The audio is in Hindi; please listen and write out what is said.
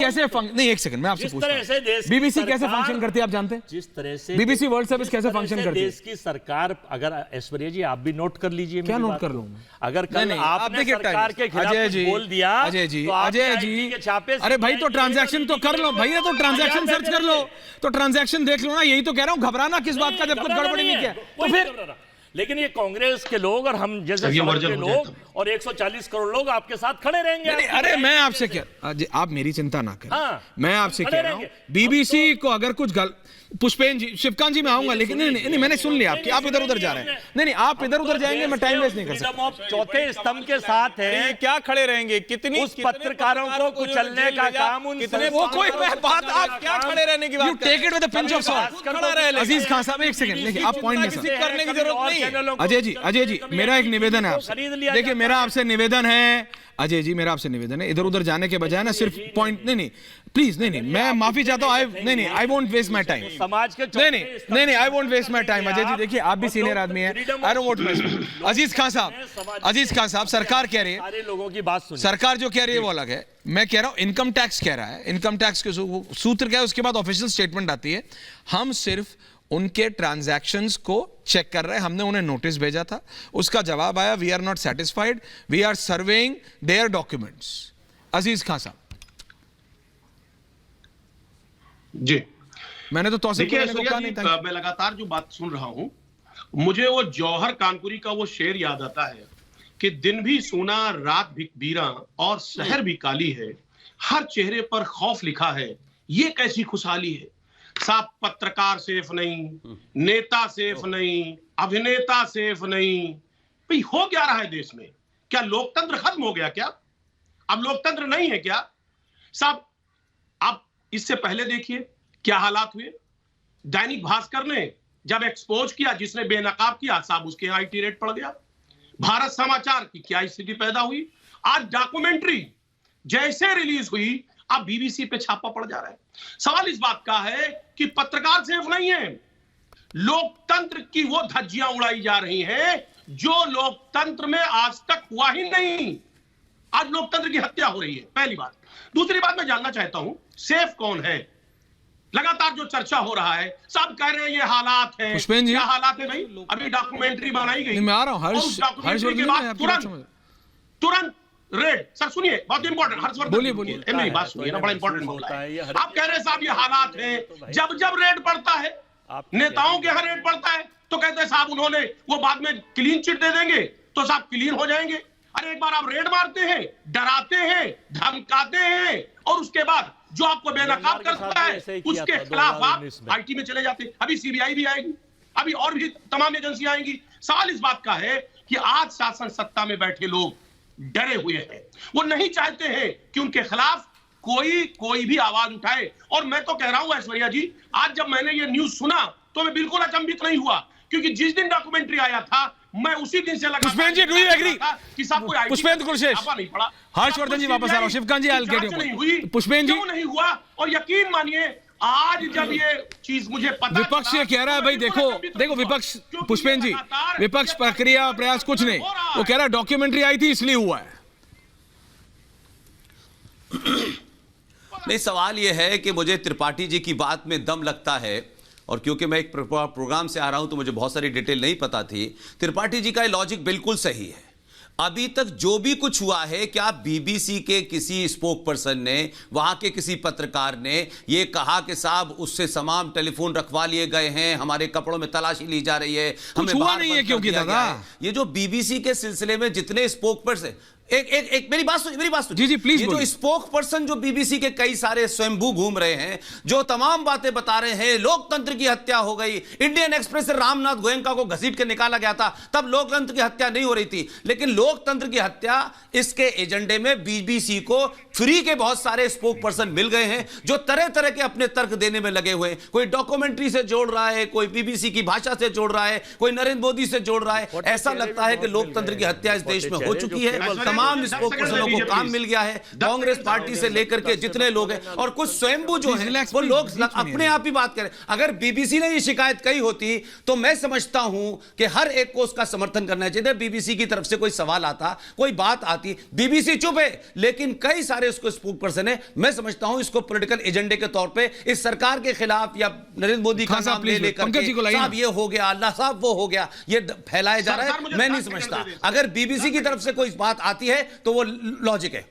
कैसे नहीं, एक सेकंड मैं आपसे पूछता हूं, बीबीसी कैसे फंक्शन करती है आप जानते हैं? जिस तरह से बीबीसी वर्ल्ड सर्विस कैसे फंक्शन करती है? देश की सरकार, अगर ऐश्वर्या जी आप भी नोट कर लीजिए, क्या नोट कर लूं? अगर कल आपने सरकार के खिलाफ बोल दिया, अजय जी के छापे, अरे भाई तो ट्रांजैक्शन तो कर लो भैया, तो ट्रांजैक्शन सर्च कर लो, तो ट्रांजैक्शन देख लो ना, यही तो कह रहा हूं, घबराना किस बात का जब कुछ गड़बड़ी नहीं किया तो फिर। लेकिन ये कांग्रेस के लोग और हम जैसे समाज के लोग और 140 करोड़ लोग आपके साथ खड़े रहेंगे। अरे मैं आपसे क्या, आप मेरी चिंता ना करें, मैं आपसे कह रहा हूं बीबीसी को अगर कुछ पुष्पेन जी, शिवकांत जी मैं आऊंगा, लेकिन नहीं मैंने सुन लिया आपकी, आप इधर उधर जा रहे हैं, नहीं आप इधर उधर जाएंगे, मैं टाइम वेस्ट नहीं कर सकता। चौथे स्तंभ के साथ है, क्या खड़े रहेंगे? कितनी उस पत्रकारों को कुचलने का काम उन वो कोई बात, आप क्या खड़े रहने की बात, you take it with a pinch of salt. Aziz Khan sahab एक सेकंड, देखिए आप पॉइंट करने की जरूरत नहीं है। अजय जी मेरा एक निवेदन है आपसे, देखिए मेरा आपसे निवेदन है अजय जी, मेरा आपसे निवेदन है, इधर उधर जाने के बजाय ना सिर्फ पॉइंट, नहीं प्लीज, नहीं मैं माफी चाहता हूं, I won't waste my time, समाज के नहीं I won't waste my time. Ajay ji देखिए आप भी सीनियर आदमी हैं, I don't want waste. Aziz Khan sahab सरकार कह रही है, सारे लोगों की बात सुनिए, सरकार जो कह रही है वो अलग है, मैं कह रहा हूं इनकम टैक्स कह रहा है, इनकम टैक्स के सूत्र क्या है, उसके बाद ऑफिशियल स्टेटमेंट आती है, हम सिर्फ उनके ट्रांजैक्शंस को चेक कर रहे हैं, हमने उन्हें नोटिस भेजा था, उसका जवाब आया we are not satisfied, we are surveying their documents. Aziz Khan sahab ji, मैंने तो तौसीफ देखिए को कहा नहीं था। मैं लगातार जो बात सुन रहा हूं, मुझे वो जौहर कानपुरी का वो शेर याद आता है कि दिन भी सोना रात भी बीरा और शहर भी काली है, हर चेहरे पर खौफ लिखा है, ये कैसी खुशहाली है। साहब पत्रकार सेफ नहीं, नेता सेफ नहीं, अभिनेता सेफ नहीं, भाई हो क्या रहा है देश में? क्या लोकतंत्र खत्म हो गया? क्या अब लोकतंत्र नहीं है क्या? साहब आप इससे पहले देखिए क्या हालात हुए। दैनिक भास्कर ने जब एक्सपोज किया, जिसने बेनकाब किया, साहब उसके आईटी रेट पड़ गया। भारत समाचार की क्या स्थिति पैदा हुई। आज डॉक्यूमेंट्री जैसे रिलीज हुई, अब बीबीसी पे छापा पड़ जा रहा है। सवाल इस बात का है कि पत्रकार सेफ नहीं है, लोकतंत्र की वो धज्जियां उड़ाई जा रही हैं जो लोकतंत्र में आज तक हुआ ही नहीं। आज लोकतंत्र की हत्या हो रही है, पहली बात। दूसरी बात मैं जानना चाहता हूं, सेफ कौन है? लगातार जो चर्चा हो रहा है, सब कह रहे हैं ये हालात हैं। पुष्पेन जी, क्या हालात है भाई? अभी डॉक्यूमेंट्री बनाई गई, मैं आ रहा हूं, डॉक्यूमेंट्री के बाद तुरंत रेड। सर सुनिए, बहुत इंपॉर्टेंट, हर्षवर्धन बोलिए मेरी बात सुनिए ना, बड़ा इंपॉर्टेंट मामला है। आप कह रहे हैं साहब ये हालात हैं, जब रेड पड़ता है, नेताओं के यहाँ रेड पड़ता है तो कहते हैं साहब उन्होंने वो बाद में क्लीन चिट दे देंगे तो साहब क्लीन हो जाएंगे। अरे एक बार आप रेड मारते हैं, डराते हैं, धमकाते हैं, और उसके बाद जो आपको बेनकाब करता है उसके खिलाफ आप आईटी में चले जाते हैं। अभी सीबीआई भी आएगी, अभी और भी तमाम एजेंसियां आएंगी। सवाल इस बात का है कि आज शासन सत्ता में बैठे लोग डरे हुए हैं, वो नहीं चाहते हैं कि उनके खिलाफ कोई भी आवाज उठाए। और मैं तो कह रहा हूं ऐश्वर्या जी, आज जब मैंने ये न्यूज सुना तो मैं बिल्कुल अचंभित नहीं हुआ, क्योंकि जिस दिन डॉक्यूमेंट्री आया था मैं उसी दिन से लगा। पुष्पेन जी, डू यू एग्री? कि सब कोई पुष्पेन कुलशेष, नहीं पड़ा। हर्षवर्धन जी वापस आ रहा हूं, Shivkant ji I will get you. Pushpen ji, क्यों नहीं हुआ? और यकीन मानिए आज जब ये चीज मुझे पता, विपक्ष ये कह रहा है भाई देखो विपक्ष, पुष्पेन जी, विपक्ष प्रक्रिया प्रयास कुछ नहीं, वो कह रहा है डॉक्यूमेंट्री आई थी इसलिए हुआ है। नहीं, सवाल यह है कि मुझे त्रिपाठी जी की बात में दम लगता है, और क्योंकि मैं एक प्रोग्राम से आ रहा हूं तो मुझे बहुत सारी डिटेल नहीं पता थी। त्रिपाठी जी का लॉजिक बिल्कुल सही है। अभी तक जो भी कुछ हुआ है, क्या बीबीसी के किसी स्पोक पर्सन ने, वहां के किसी पत्रकार ने ये कहा कि साहब उससे तमाम टेलीफोन रखवा लिए गए हैं, हमारे कपड़ों में तलाशी ली जा रही है, हमें बाहर नहीं है क्योंकि दादा ये जो बीबीसी के सिलसिले में जितने स्पोक पर्सन, एक मेरी बात सुन जी प्लीज। ये जो स्पोक पर्सन जो बीबीसी के कई सारे स्वयंभू घूम रहे हैं, जो तमाम बातें बता रहे हैं, लोकतंत्र की हत्या हो गई, इंडियन एक्सप्रेस से रामनाथ गोयनका को घसीट के निकाला गया था, तब लोकतंत्र की हत्या नहीं हो रही थी। लेकिन लोकतंत्र की हत्या, इसके एजेंडे में बीबीसी को फ्री के बहुत सारे स्पोक पर्सन मिल गए हैं जो तरह तरह के अपने तर्क देने में लगे हुए हैं। कोई डॉक्यूमेंट्री से जोड़ रहा है, कोई बीबीसी की भाषा से जोड़ रहा है, कोई नरेंद्र मोदी से जोड़ रहा है। ऐसा लगता है कि लोकतंत्र की हत्या इस देश में हो चुकी है। तमाम स्पोक पर्सनों को काम मिल गया है, कांग्रेस पार्टी से लेकर के जितने लोग हैं, और कुछ स्वयंभू जो हैं वो लोग अपने आप ही बात करें। अगर बीबीसी ने ये शिकायत कही होती तो मैं समझता हूं कि हर एक को उसका समर्थन करना चाहिए। बीबीसी की तरफ से कोई सवाल आता, कोई बात आती, बीबीसी चुप है, लेकिन कई सारे उसको स्पोक पर्सन है। मैं समझता हूं इसको पॉलिटिकल एजेंडे के तौर पे इस सरकार के खिलाफ या नरेंद्र मोदी का नाम ले लेकर के साहब ये हो गया, अल्लाह साहब वो हो गया, ये फैलाया जा रहा है। मैं नहीं समझता। अगर बीबीसी की तरफ से कोई बात आती है तो वो लॉजिक है।